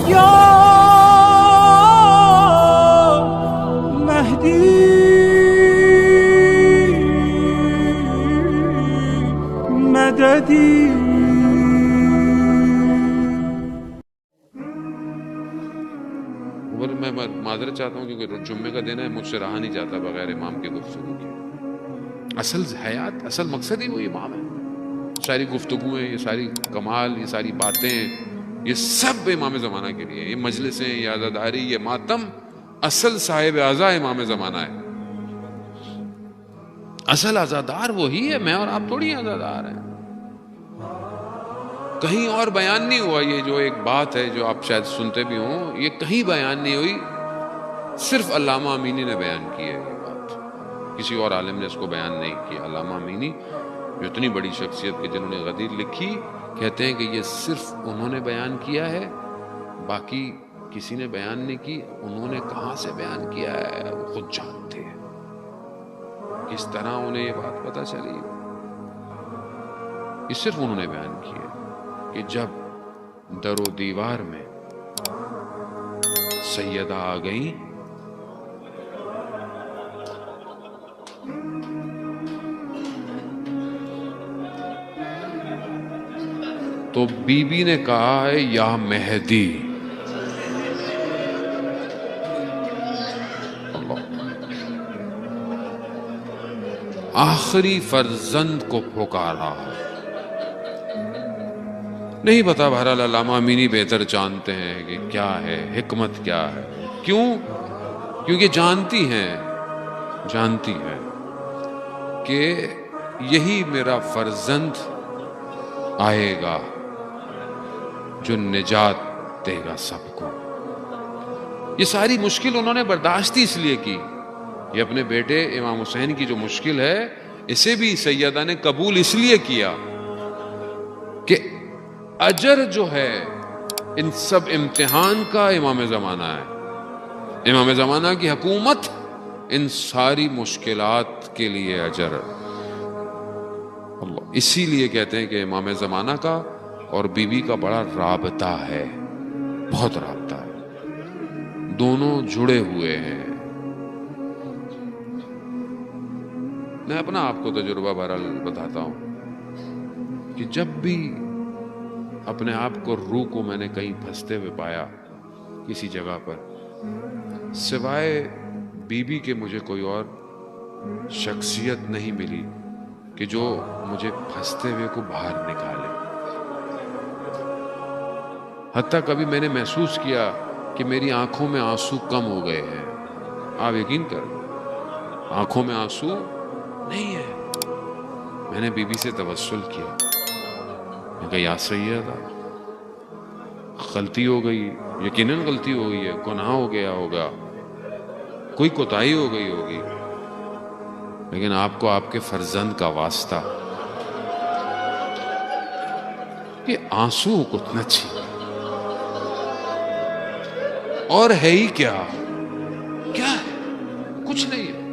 یا مہدی مددی. میں معذرت چاہتا ہوں کیونکہ جمعے کا دن ہے، مجھ سے رہا نہیں جاتا بغیر امام کے گفتگو کے. اصل حیات، اصل مقصد ہی وہ امام ہے. ساری گفتگویں، یہ ساری کمال، یہ ساری باتیں، یہ سب امام زمانہ کے لیے. یہ مجلسیں، یہ عزاداری، یہ ماتم، اصل صاحب اعضا امام زمانہ ہے. اصل عزادار وہی ہے، میں اور آپ تھوڑی عزادار ہیں. کہیں اور بیان نہیں ہوا. یہ جو ایک بات ہے جو آپ شاید سنتے بھی ہوں، یہ کہیں بیان نہیں ہوئی، صرف علامہ امینی نے بیان کی ہے یہ بات. کسی اور عالم نے اس کو بیان نہیں کیا. علامہ امینی جو اتنی بڑی شخصیت کے جنہوں نے غدیر لکھی، کہتے ہیں کہ یہ صرف انہوں نے بیان کیا ہے، باقی کسی نے بیان نہیں کی. انہوں نے کہاں سے بیان کیا ہے وہ خود جانتے ہیں. کس طرح انہیں یہ بات پتہ چلی، یہ صرف انہوں نے بیان کی ہے کہ جب در و دیوار میں سیدہ آ گئیں تو بی بی نے کہا ہے یا مہدی. آخری فرزند کو پکارا. نہیں پتا، بہرحال علامہ امینی بہتر جانتے ہیں کہ کیا ہے حکمت، کیا ہے. کیوں؟ کیونکہ جانتی ہیں کہ یہی میرا فرزند آئے گا جو نجات دے گا سب کو. یہ ساری مشکل انہوں نے برداشت اس لیے کی. یہ اپنے بیٹے امام حسین کی جو مشکل ہے، اسے بھی سیدہ نے قبول اس لیے کیا کہ اجر جو ہے ان سب امتحان کا امام زمانہ ہے. امام زمانہ کی حکومت ان ساری مشکلات کے لیے اجر. اللہ، اسی لیے کہتے ہیں کہ امام زمانہ کا اور بی بی کا بڑا رابطہ ہے، بہت رابطہ ہے، دونوں جڑے ہوئے ہیں. میں اپنا آپ کو تجربہ بہرحال بتاتا ہوں کہ جب بھی اپنے آپ کو روح کو میں نے کہیں پھنستے ہوئے پایا کسی جگہ پر، سوائے بی بی کے مجھے کوئی اور شخصیت نہیں ملی کہ جو مجھے پھنستے ہوئے کو باہر نکالے. حتیٰ کبھی میں نے محسوس کیا کہ میری آنکھوں میں آنسو کم ہو گئے ہیں. آپ یقین کریں، آنکھوں میں آنسو نہیں ہے. میں نے بی بی سے توسل کیا، میں کہا یا سیدہ، غلطی ہو گئی، یقیناً غلطی ہو گئی ہے، گناہ ہو گیا ہوگا، کوئی کوتاہی ہو گئی ہوگی، لیکن آپ کو آپ کے فرزند کا واسطہ کہ آنسو کتنا چاہیے. اور ہے ہی کیا ہے؟ کچھ نہیں ہے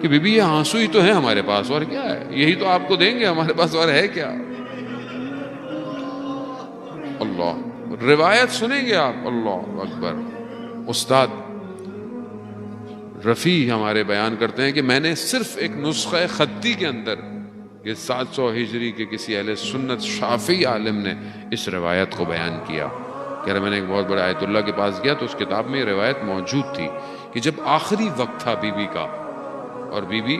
کہ بی بی یہ آنسو ہی تو ہے ہمارے پاس، اور کیا ہے؟ یہی تو آپ کو دیں گے ہمارے پاس، اور ہے کیا؟ اللہ، روایت سنیں گے آپ. اللہ اکبر. استاد رفیع ہمارے بیان کرتے ہیں کہ میں نے صرف ایک نسخہ خطی کے اندر، کہ 700 ہجری کے کسی اہل سنت شافعی عالم نے اس روایت کو بیان کیا. کہہ رہے میں نے ایک بہت بڑے آیت اللہ کے پاس گیا تو اس کتاب میں یہ روایت موجود تھی کہ جب آخری وقت تھا بی بی کا، اور بی بی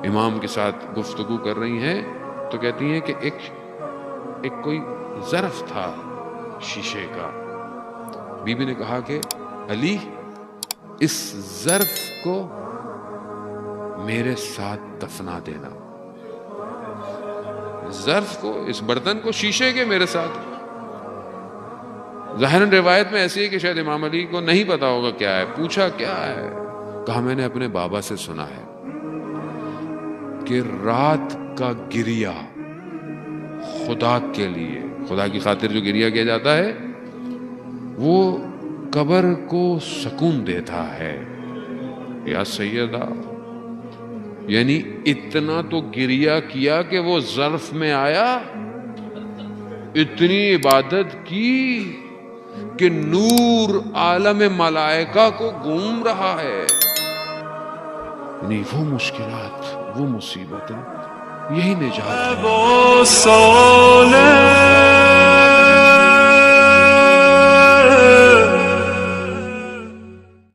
امام کے ساتھ گفتگو کر رہی ہیں، تو کہتی ہیں کہ ایک کوئی ظرف تھا شیشے کا. بی بی نے کہا کہ علی، اس ظرف کو میرے ساتھ دفنا دینا. ظرف کو، اس برتن کو، شیشے کے میرے ساتھ. ظاہراً روایت میں ایسی ہے کہ شاید امام علی کو نہیں پتا ہوگا کیا ہے. پوچھا کیا ہے؟ کہا میں نے اپنے بابا سے سنا ہے کہ رات کا گریہ خدا کے لیے، خدا کی خاطر جو گریہ کیا جاتا ہے، وہ قبر کو سکون دیتا ہے. یا سیدہ، یعنی اتنا تو گریہ کیا کہ وہ ظرف میں آیا، اتنی عبادت کی کہ نور عالم ملائکہ کو گھوم رہا ہے. یعنی وہ مشکلات، وہ مصیبتیں، یہی نجات ہے. با سال